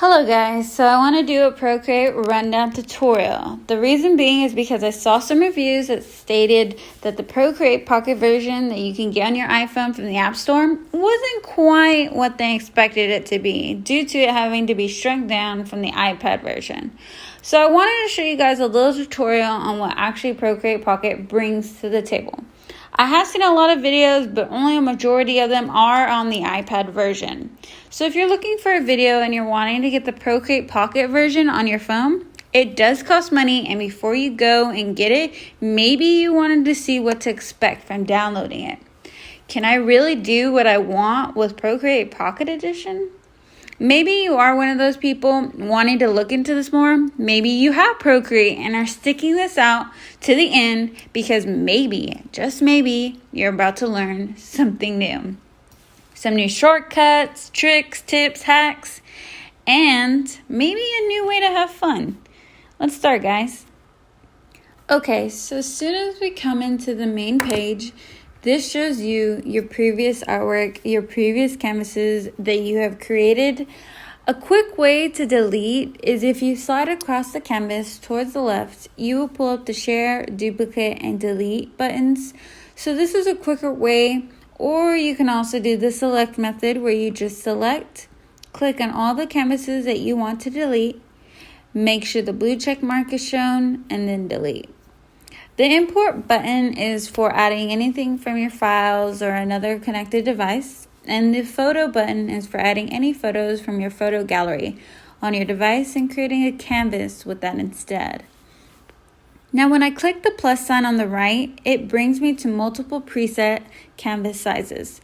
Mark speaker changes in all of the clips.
Speaker 1: Hello guys, so I want to do a Procreate rundown tutorial. The reason being is because I saw some reviews that stated that the Procreate Pocket version that you can get on your iPhone from the App Store wasn't quite what they expected it to be, due to it having to be shrunk down from the iPad version. So I wanted to show you guys a little tutorial on what actually Procreate Pocket brings to the table. I have seen a lot of videos, but only a majority of them are on the iPad version. So if you're looking for a video and you're wanting to get the Procreate Pocket version on your phone, it does cost money, and before you go and get it, maybe you wanted to see what to expect from downloading it. Can I really do what I want with Procreate Pocket Edition? Maybe you are one of those people wanting to look into this more. Maybe you have Procreate and are sticking this out to the end because maybe, just maybe, you're about to learn something new. Some new shortcuts, tricks, tips, hacks, and maybe a new way to have fun. Let's start, guys. Okay, so as soon as we come into the main page, this shows you your previous artwork, your previous canvases that you have created. A quick way to delete is if you slide across the canvas towards the left, you will pull up the share, duplicate, and delete buttons. So this is a quicker way, or you can also do the select method where you just select, click on all the canvases that you want to delete, make sure the blue check mark is shown, and then delete. The import button is for adding anything from your files or another connected device, and the photo button is for adding any photos from your photo gallery on your device and creating a canvas with that instead. Now when I click the plus sign on the right, it brings me to multiple preset canvas sizes.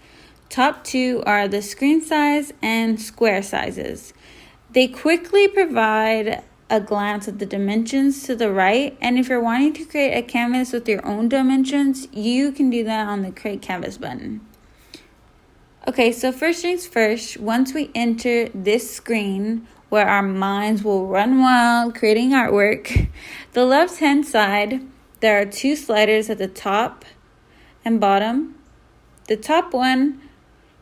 Speaker 1: Top two are the screen size and square sizes. They quickly provide a glance at the dimensions to the right, and if you're wanting to create a canvas with your own dimensions, you can do that on the create canvas button. Okay, so first things first, once we enter this screen where our minds will run wild creating artwork, the left hand side, there are two sliders at the top and bottom. The top one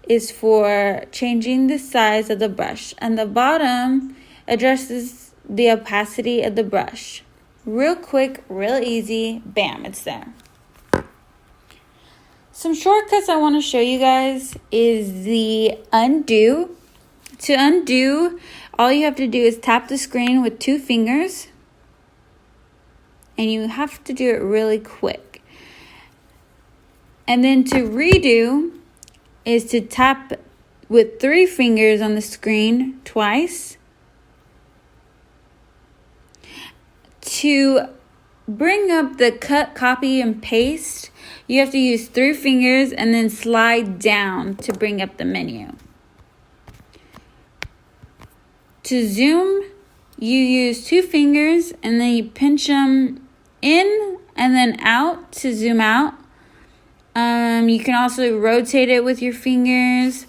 Speaker 1: is for changing the size of the brush, and the bottom addresses the opacity of the brush. Real quick, real easy, bam, it's there. Some shortcuts I want to show you guys is the undo. To undo, all you have to do is tap the screen with 2 fingers, and you have to do it really quick. And then to redo is to tap with 3 fingers on the screen twice. To bring up the cut, copy, and paste, you have to use 3 fingers and then slide down to bring up the menu. To zoom, you use 2 fingers and then you pinch them in and then out to zoom out. You can also rotate it with your fingers.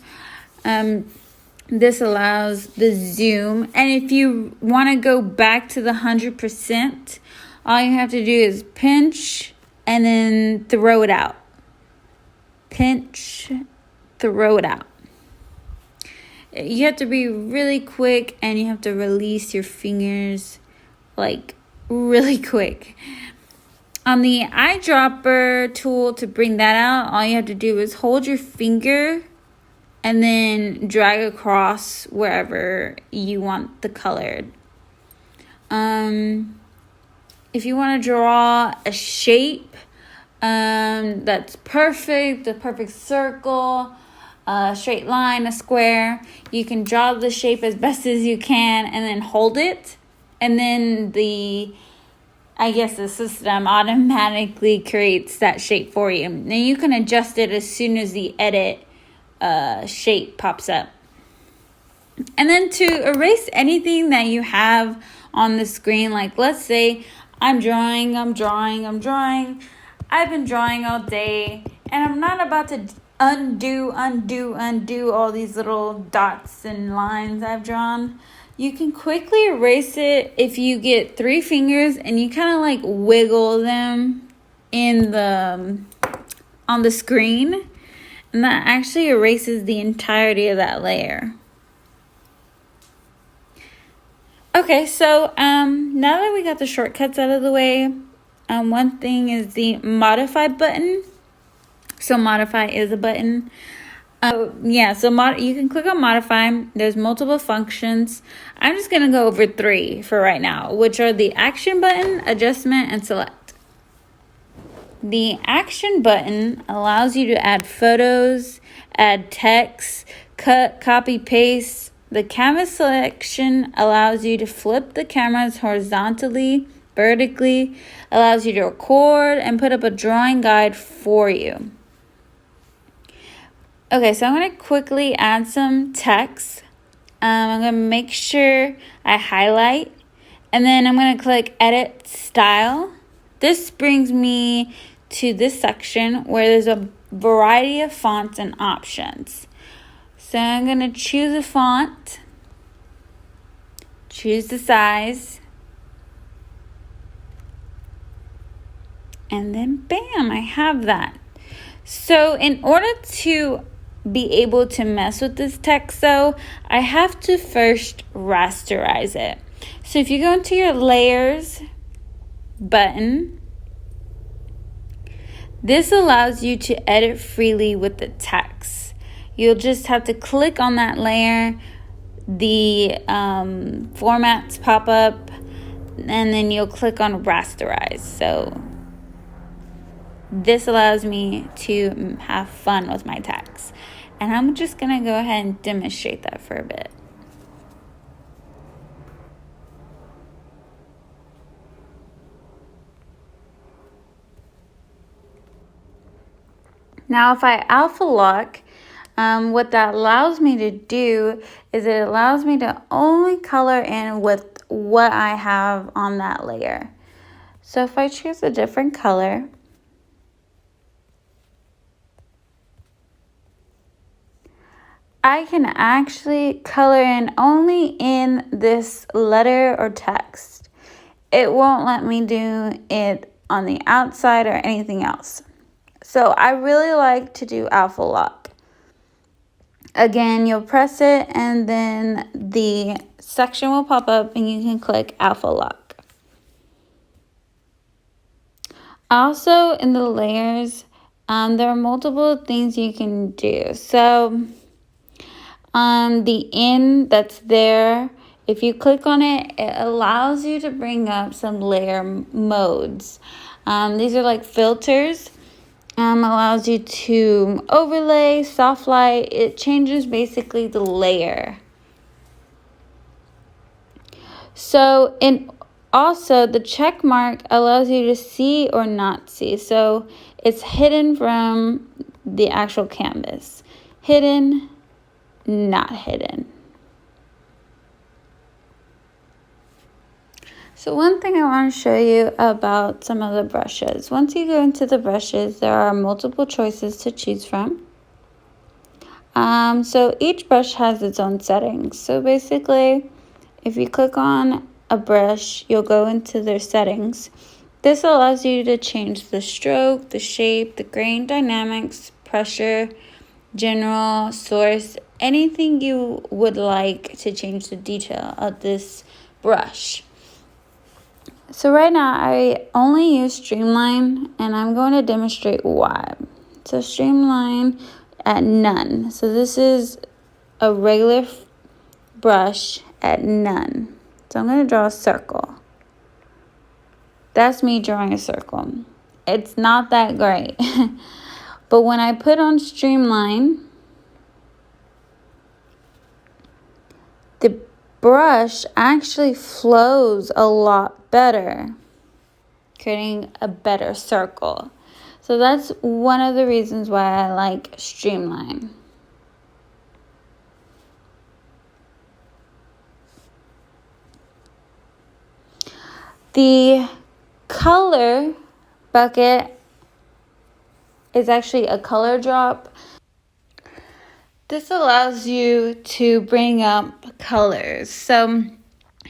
Speaker 1: This allows the zoom, and if you want to go back to the 100%, all you have to do is pinch and then throw it out. Pinch, throw it out. You have to be really quick, and you have to release your fingers like really quick. On the eyedropper tool to bring that out, all you have to do is hold your finger and then drag across wherever you want the color. If you want to draw a shape that's perfect, the perfect circle, a straight line, a square, you can draw the shape as best as you can and then hold it. And then the system automatically creates that shape for you. Now you can adjust it as soon as the edit shape pops up. And then to erase anything that you have on the screen, like let's say I'm drawing. I've been drawing all day, and I'm not about to undo all these little dots and lines I've drawn. You can quickly erase it if you get 3 fingers and you kind of like wiggle them on the screen. And that actually erases the entirety of that layer. Okay, so now that we got the shortcuts out of the way, one thing is the modify button. So modify is a button. So you can click on modify. There's multiple functions. I'm just gonna go over 3 for right now, which are the action button, adjustment, and select. The action button allows you to add photos, add text, cut, copy, paste. The canvas selection allows you to flip the cameras horizontally, vertically, allows you to record and put up a drawing guide for you. Okay, so I'm going to quickly add some text. I'm going to make sure I highlight, and then I'm going to click Edit Style. This brings me to this section where there's a variety of fonts and options. So I'm going to choose a font, choose the size, and then bam, I have that. So in order to be able to mess with this text though, I have to first rasterize it. So if you go into your layers button, this allows you to edit freely with the text. You'll just have to click on that layer, the formats pop up, and then you'll click on rasterize. So this allows me to have fun with my text. And I'm just going to go ahead and demonstrate that for a bit. Now, if I alpha lock, what that allows me to do is it allows me to only color in with what I have on that layer. So if I choose a different color, I can actually color in only in this letter or text. It won't let me do it on the outside or anything else. So I really like to do alpha lock. Again, you'll press it and then the section will pop up and you can click alpha lock. Also in the layers, there are multiple things you can do. So the in that's there, if you click on it, it allows you to bring up some layer modes. These are like filters. Allows you to overlay, soft light. It changes basically the layer. So also the check mark allows you to see or not see. So it's hidden from the actual canvas. Hidden, not hidden. So one thing I want to show you about some of the brushes. Once you go into the brushes, there are multiple choices to choose from. So each brush has its own settings. So basically, if you click on a brush, you'll go into their settings. This allows you to change the stroke, the shape, the grain dynamics, pressure, general, source, anything you would like to change the detail of this brush. So right now I only use Streamline and I'm going to demonstrate why. So Streamline at none. So this is a regular brush at none. So I'm going to draw a circle. That's me drawing a circle. It's not that great. But when I put on Streamline, the brush actually flows a lot better, creating a better circle. So that's one of the reasons why I like Streamline. The color bucket is actually a color drop. This allows you to bring up colors. So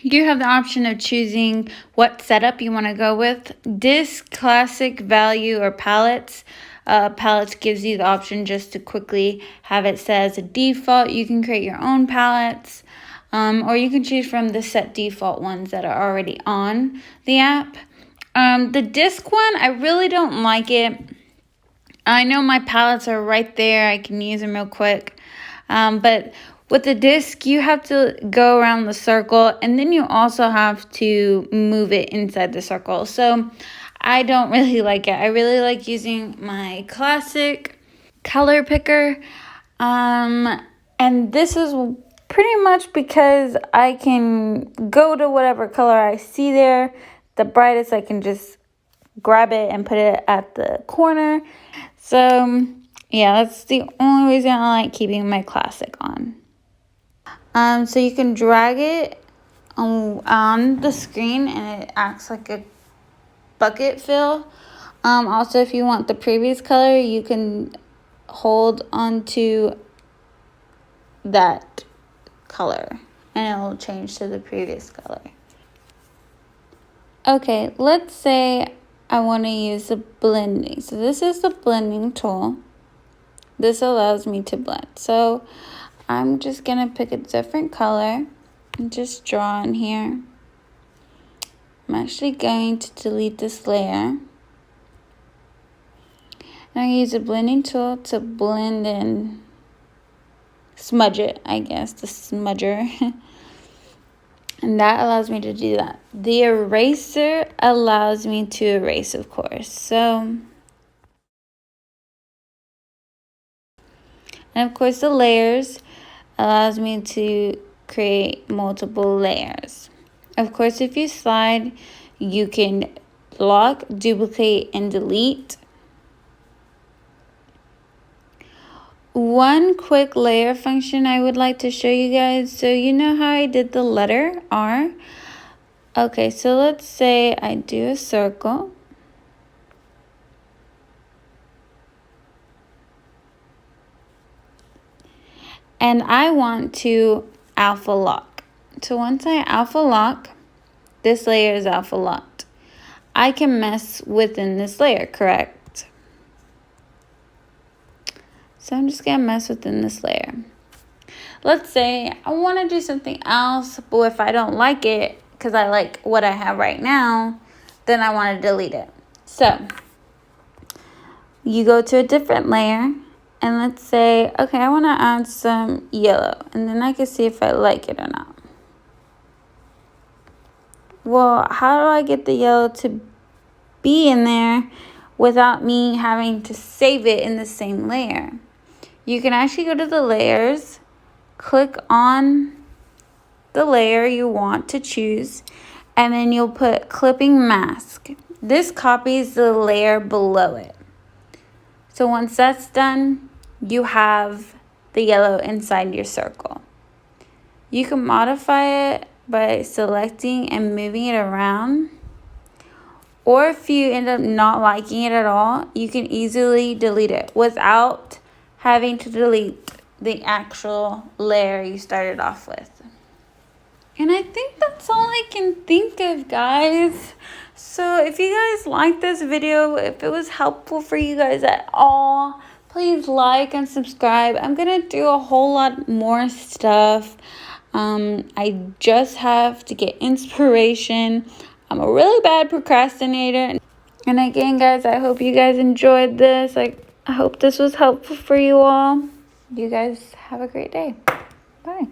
Speaker 1: you have the option of choosing what setup you want to go with. This classic value or palettes. Palettes gives you the option just to quickly have it set as a default. You can create your own palettes. or you can choose from the set default ones that are already on the app. The disc one, I really don't like it. I know my palettes are right there. I can use them real quick. But with the disc, you have to go around the circle, and then you also have to move it inside the circle. So I don't really like it. I really like using my classic color picker. And this is pretty much because I can go to whatever color I see there. The brightest, I can just grab it and put it at the corner. So yeah, that's the only reason I like keeping my classic on. So you can drag it on the screen and it acts like a bucket fill. Also, if you want the previous color, you can hold onto that color and it will change to the previous color. Okay, let's say I want to use the blending. So this is the blending tool. This allows me to blend. So I'm just going to pick a different color and just draw in here. I'm actually going to delete this layer. And I use the blending tool to blend in, smudge it, I guess, the smudger. And that allows me to do that. The eraser allows me to erase, of course. So, and of course the layers allows me to create multiple layers. Of course, if you slide, you can lock, duplicate, and delete. One quick layer function I would like to show you guys. So you know how I did the letter R? Okay, so let's say I do a circle. And I want to alpha lock. So once I alpha lock, this layer is alpha locked. I can mess within this layer, correct? So I'm just gonna mess within this layer. Let's say I want to do something else, but if I don't like it, because I like what I have right now, then I want to delete it. So you go to a different layer, and let's say, okay, I want to add some yellow, and then I can see if I like it or not. Well, how do I get the yellow to be in there without me having to save it in the same layer? You can actually go to the layers, click on the layer you want to choose, and then you'll put clipping mask. This copies the layer below it. So once that's done, you have the yellow inside your circle. You can modify it by selecting and moving it around. Or if you end up not liking it at all, you can easily delete it without having to delete the actual layer you started off with. And I think that's all I can think of, guys. So if you guys liked this video, if it was helpful for you guys at all, please like and subscribe. I'm going to do a whole lot more stuff. I just have to get inspiration. I'm a really bad procrastinator. And again, guys, I hope you guys enjoyed this. I hope this was helpful for you all. You guys have a great day. Bye.